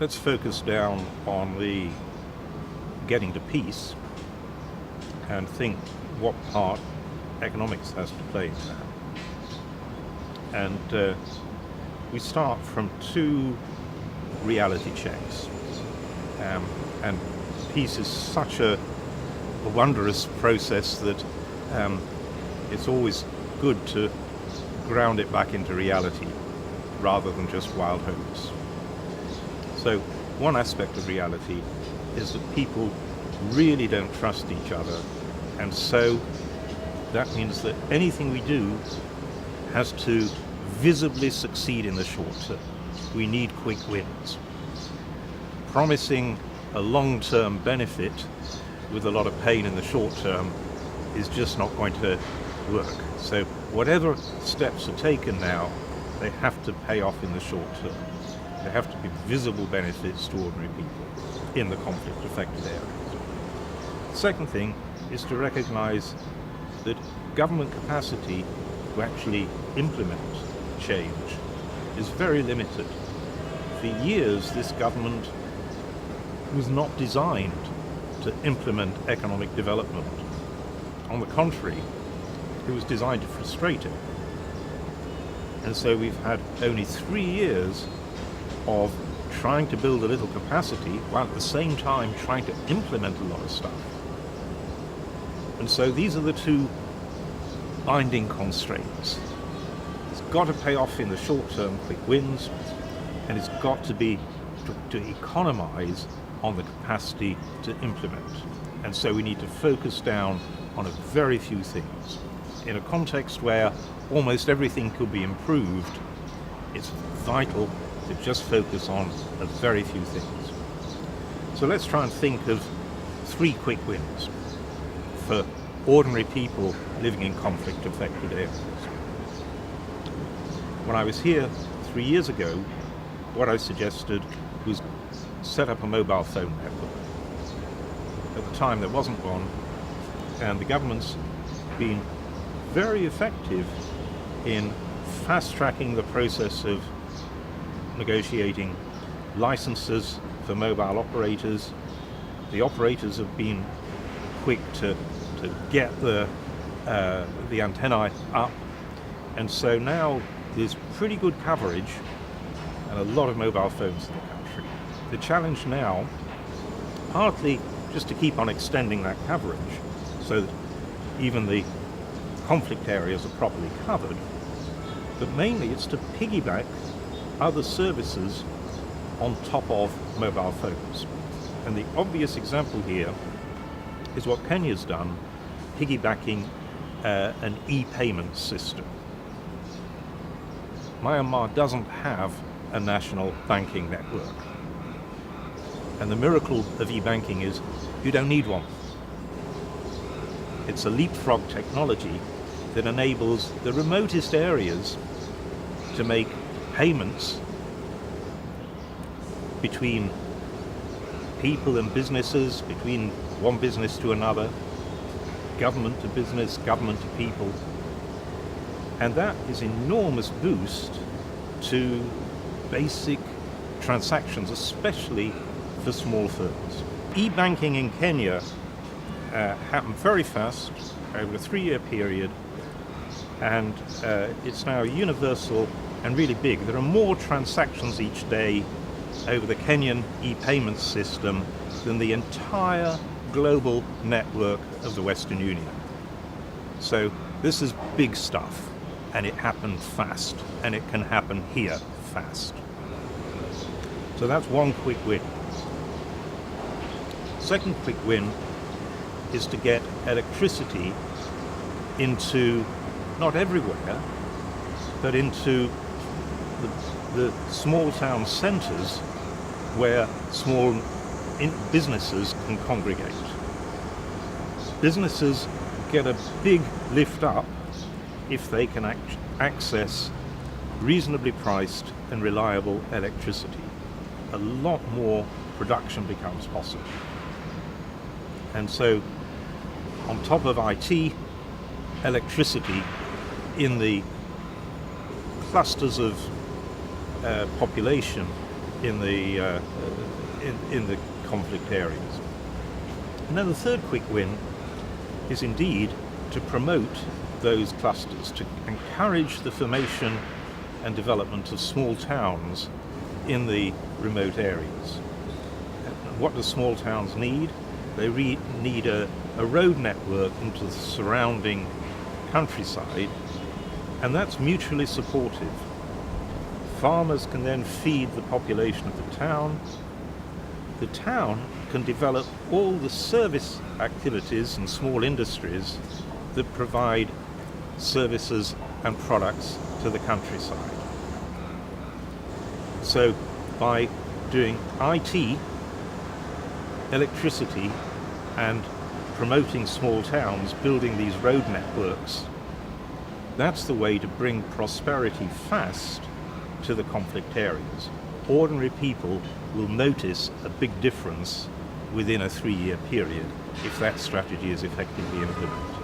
let's focus down on the getting to peace and think what part economics has to play in that. And we start from two reality checks. And peace is such a wondrous process that it's always good to ground it back into reality rather than just wild hopes. So one aspect of reality is that people really don't trust each other, and so that means that anything we do has to visibly succeed in the short term. We need quick wins. Promising a long-term benefit with a lot of pain in the short term is just not going to work. So whatever steps are taken now, they have to pay off in the short term. There have to be visible benefits to ordinary people in the conflict-affected areas. The second thing is to recognize that government capacity to actually implement change is very limited. For years, this government was not designed to implement economic development. On the contrary, it was designed to frustrate it. And so we've had only 3 years of trying to build a little capacity while at the same time trying to implement a lot of stuff. And so these are the two binding constraints. It's got to pay off in the short term, quick wins, and it's got to be to economize on the capacity to implement. And so we need to focus down on a very few things. In a context where almost everything could be improved, it's vital to just focus on a very few things. So let's try and think of 3 quick wins for ordinary people living in conflict-affected areas. When I was here 3 years ago, what I suggested was set up a mobile phone network. At the time there wasn't one, and the government's been very effective in fast-tracking the process of negotiating licenses for mobile operators. The operators have been quick to get the antennae up, and so now there's pretty good coverage and a lot of mobile phones in the country. The challenge now, partly just to keep on extending that coverage so that even the conflict areas are properly covered, but mainly it's to piggyback other services on top of mobile phones. And the obvious example here is what Kenya's done, piggybacking an e-payment system. Myanmar doesn't have a national banking network. And the miracle of e-banking is you don't need one. It's a leapfrog technology that enables the remotest areas to make payments between people and businesses, between one business to another, government to business, government to people. And that is an enormous boost to basic transactions, especially for small firms. E-banking in Kenya happened very fast over a 3-year period, and it's now universal and really big. There are more transactions each day over the Kenyan e-payment system than the entire global network of the Western Union. So this is big stuff, and it happened fast, and it can happen here fast. So that's one quick win. Second quick win is to get electricity into, not everywhere, but into the small town centers where small businesses can congregate. Businesses get a big lift up if they can access reasonably priced and reliable electricity. A lot more production becomes possible. And so, on top of IT, electricity in the clusters of population in the conflict areas. And then the third quick win is indeed to promote those clusters, to encourage the formation and development of small towns in the remote areas. And what do small towns need? They need a road network into the surrounding countryside, and that's mutually supportive. Farmers can then feed the population of the town. The town can develop all the service activities and small industries that provide services and products to the countryside. So by doing IT, electricity, and promoting small towns, building these road networks, that's the way to bring prosperity fast to the conflict areas. Ordinary people will notice a big difference within a 3-year period if that strategy is effectively implemented.